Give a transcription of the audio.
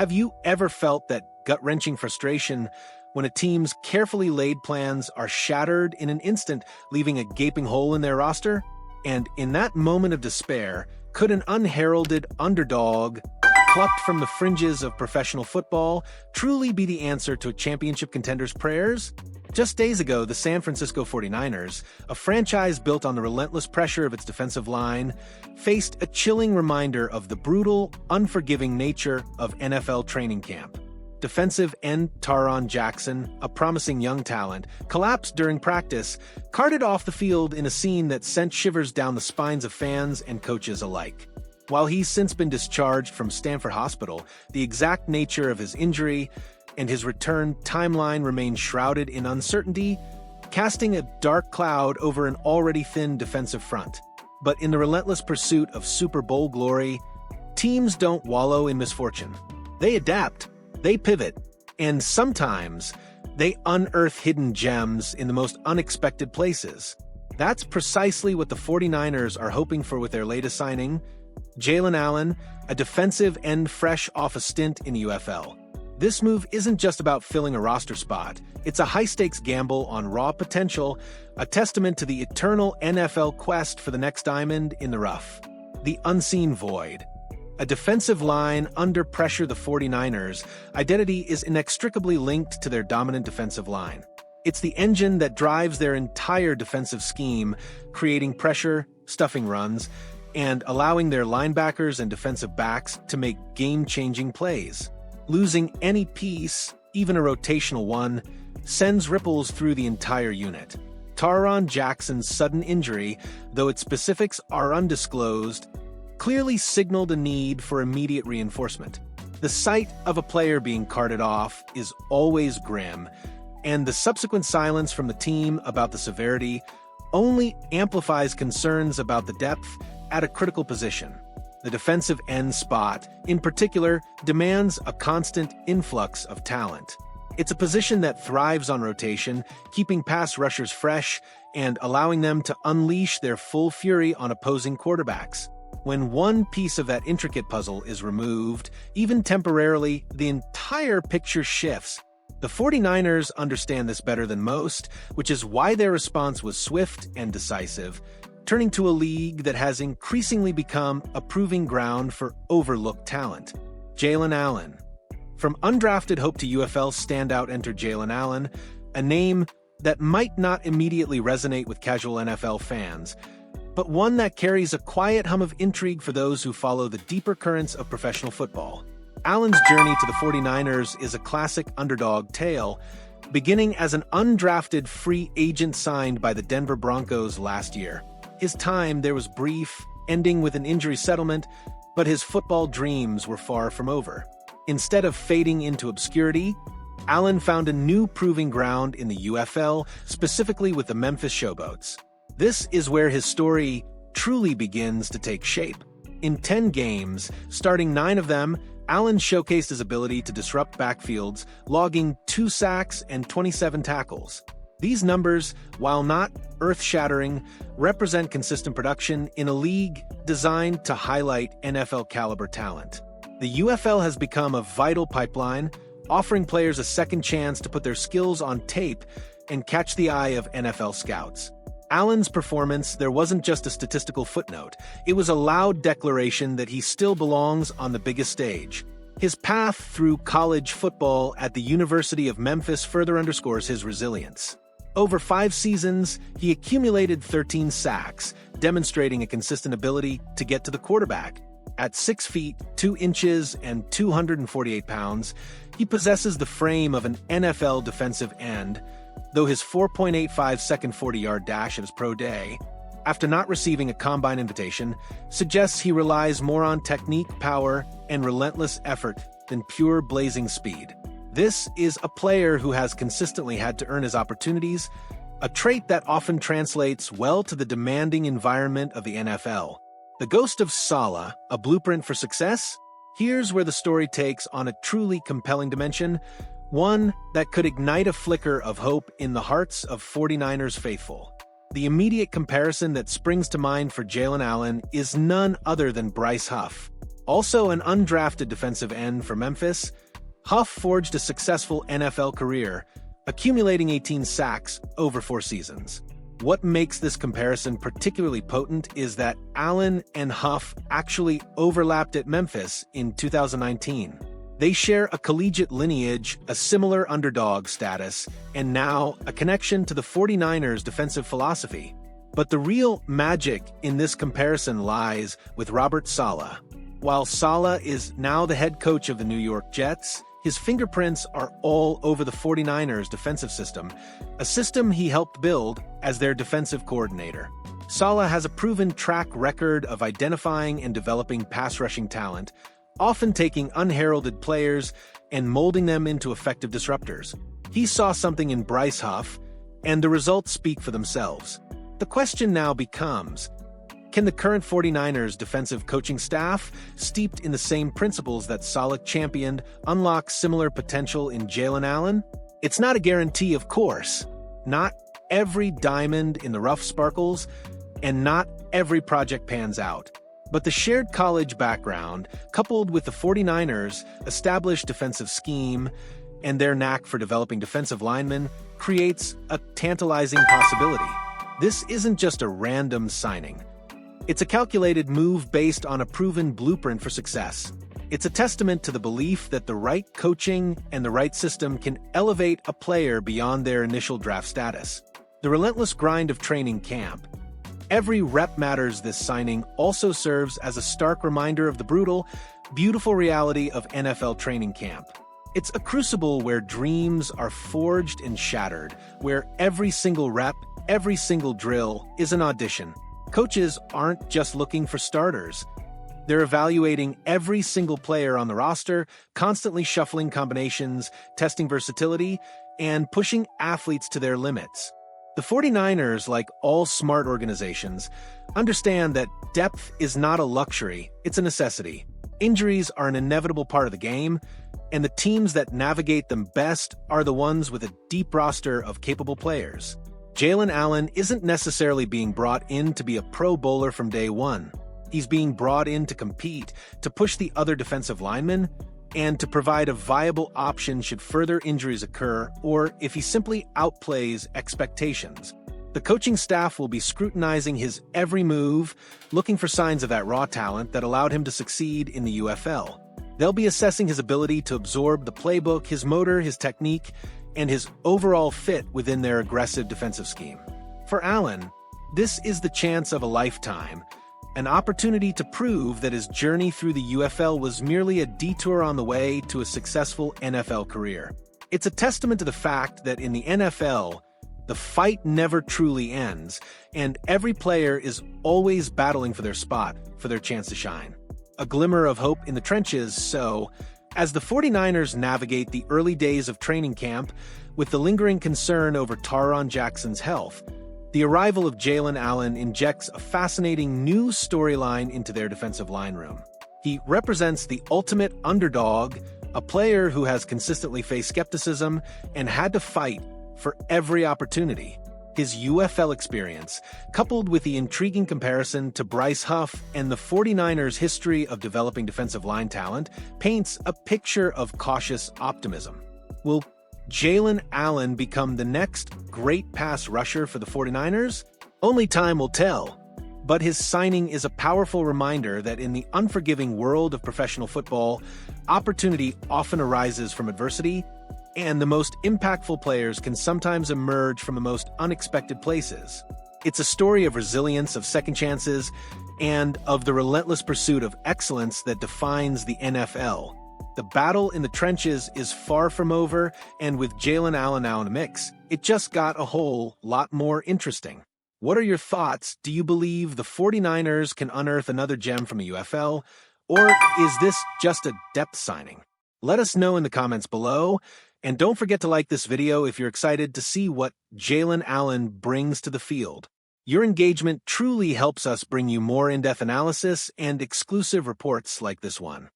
Have you ever felt that gut-wrenching frustration when a team's carefully laid plans are shattered in an instant, leaving a gaping hole in their roster? And in that moment of despair, could an unheralded underdog, plucked from the fringes of professional football, truly be the answer to a championship contender's prayers? Just days ago, the San Francisco 49ers, a franchise built on the relentless pressure of its defensive line, faced a chilling reminder of the brutal, unforgiving nature of NFL training camp. Defensive end Tarron Jackson, a promising young talent, collapsed during practice, carted off the field in a scene that sent shivers down the spines of fans and coaches alike. While he's since been discharged from Stanford Hospital, the exact nature of his injury and his return timeline remains shrouded in uncertainty, casting a dark cloud over an already thin defensive front. But in the relentless pursuit of Super Bowl glory, teams don't wallow in misfortune. They adapt, they pivot, and sometimes they unearth hidden gems in the most unexpected places. That's precisely what the 49ers are hoping for with their latest signing, Jaylen Allen, a defensive end fresh off a stint in the UFL. This move isn't just about filling a roster spot. It's a high-stakes gamble on raw potential, a testament to the eternal NFL quest for the next diamond in the rough. The unseen void. A defensive line under pressure. The 49ers' identity is inextricably linked to their dominant defensive line. It's the engine that drives their entire defensive scheme, creating pressure, stuffing runs, and allowing their linebackers and defensive backs to make game-changing plays. Losing any piece, even a rotational one, sends ripples through the entire unit. Tarron Jackson's sudden injury, though its specifics are undisclosed, clearly signaled a need for immediate reinforcement. The sight of a player being carted off is always grim, and the subsequent silence from the team about the severity only amplifies concerns about the depth at a critical position. The defensive end spot, in particular, demands a constant influx of talent. It's a position that thrives on rotation, keeping pass rushers fresh and allowing them to unleash their full fury on opposing quarterbacks. When one piece of that intricate puzzle is removed, even temporarily, the entire picture shifts. The 49ers understand this better than most, which is why their response was swift and decisive, turning to a league that has increasingly become a proving ground for overlooked talent. Jaylen Allen. From undrafted hope to UFL standout enter Jaylen Allen, a name that might not immediately resonate with casual NFL fans, but one that carries a quiet hum of intrigue for those who follow the deeper currents of professional football. Allen's journey to the 49ers is a classic underdog tale, beginning as an undrafted free agent signed by the Denver Broncos last year. His time there was brief, ending with an injury settlement, but his football dreams were far from over. Instead of fading into obscurity, Allen found a new proving ground in the UFL, specifically with the Memphis Showboats. This is where his story truly begins to take shape. In 10 games, starting 9 of them, Allen showcased his ability to disrupt backfields, logging 2 sacks and 27 tackles. These numbers, while not earth-shattering, represent consistent production in a league designed to highlight NFL-caliber talent. The UFL has become a vital pipeline, offering players a second chance to put their skills on tape and catch the eye of NFL scouts. Allen's performance, there wasn't just a statistical footnote. It was a loud declaration that he still belongs on the biggest stage. His path through college football at the University of Memphis further underscores his resilience. Over 5 seasons, he accumulated 13 sacks, demonstrating a consistent ability to get to the quarterback. At 6 feet, 2 inches, and 248 pounds, he possesses the frame of an NFL defensive end, though his 4.85-second 40-yard dash at his pro day, after not receiving a combine invitation, suggests he relies more on technique, power, and relentless effort than pure blazing speed. This is a player who has consistently had to earn his opportunities, a trait that often translates well to the demanding environment of the NFL. The Ghost of Salah, a blueprint for success? Here's where the story takes on a truly compelling dimension, one that could ignite a flicker of hope in the hearts of 49ers faithful. The immediate comparison that springs to mind for Jaylen Allen is none other than Bryce Huff. Also an undrafted defensive end for Memphis, Huff forged a successful NFL career, accumulating 18 sacks over 4 seasons. What makes this comparison particularly potent is that Allen and Huff actually overlapped at Memphis in 2019. They share a collegiate lineage, a similar underdog status, and now a connection to the 49ers' defensive philosophy. But the real magic in this comparison lies with Robert Saleh. While Saleh is now the head coach of the New York Jets, his fingerprints are all over the 49ers' defensive system, a system he helped build as their defensive coordinator. Saleh has a proven track record of identifying and developing pass-rushing talent, often taking unheralded players and molding them into effective disruptors. He saw something in Bryce Huff, and the results speak for themselves. The question now becomes, can the current 49ers defensive coaching staff, steeped in the same principles that Saleh championed, unlock similar potential in Jaylen Allen? It's not a guarantee, of course. Not every diamond in the rough sparkles, and not every project pans out. But the shared college background, coupled with the 49ers' established defensive scheme and their knack for developing defensive linemen, creates a tantalizing possibility. This isn't just a random signing. It's a calculated move based on a proven blueprint for success. It's a testament to the belief that the right coaching and the right system can elevate a player beyond their initial draft status. The relentless grind of training camp. Every rep matters. This signing also serves as a stark reminder of the brutal, beautiful reality of NFL training camp. It's a crucible where dreams are forged and shattered, where every single rep, every single drill is an audition. Coaches aren't just looking for starters. They're evaluating every single player on the roster, constantly shuffling combinations, testing versatility, and pushing athletes to their limits. The 49ers, like all smart organizations, understand that depth is not a luxury, it's a necessity. Injuries are an inevitable part of the game, and the teams that navigate them best are the ones with a deep roster of capable players. Jaylen Allen isn't necessarily being brought in to be a Pro Bowler from day one. He's being brought in to compete, to push the other defensive linemen, and to provide a viable option should further injuries occur or if he simply outplays expectations. The coaching staff will be scrutinizing his every move, looking for signs of that raw talent that allowed him to succeed in the UFL. They'll be assessing his ability to absorb the playbook, his motor, his technique, and his overall fit within their aggressive defensive scheme. For Allen, this is the chance of a lifetime, an opportunity to prove that his journey through the UFL was merely a detour on the way to a successful NFL career. It's a testament to the fact that in the NFL, the fight never truly ends, and every player is always battling for their spot, for their chance to shine. A glimmer of hope in the trenches, so as the 49ers navigate the early days of training camp with the lingering concern over Tarron Jackson's health, the arrival of Jaylen Allen injects a fascinating new storyline into their defensive line room. He represents the ultimate underdog, a player who has consistently faced skepticism and had to fight for every opportunity. His UFL experience, coupled with the intriguing comparison to Bryce Huff and the 49ers' history of developing defensive line talent, paints a picture of cautious optimism. Will Jaylen Allen become the next great pass rusher for the 49ers? Only time will tell. But his signing is a powerful reminder that in the unforgiving world of professional football, opportunity often arises from adversity, and the most impactful players can sometimes emerge from the most unexpected places. It's a story of resilience, of second chances, and of the relentless pursuit of excellence that defines the NFL. The battle in the trenches is far from over, and with Jaylen Allen now in the mix, it just got a whole lot more interesting. What are your thoughts? Do you believe the 49ers can unearth another gem from a UFL, or is this just a depth signing? Let us know in the comments below. And don't forget to like this video if you're excited to see what Jaylen Allen brings to the field. Your engagement truly helps us bring you more in-depth analysis and exclusive reports like this one.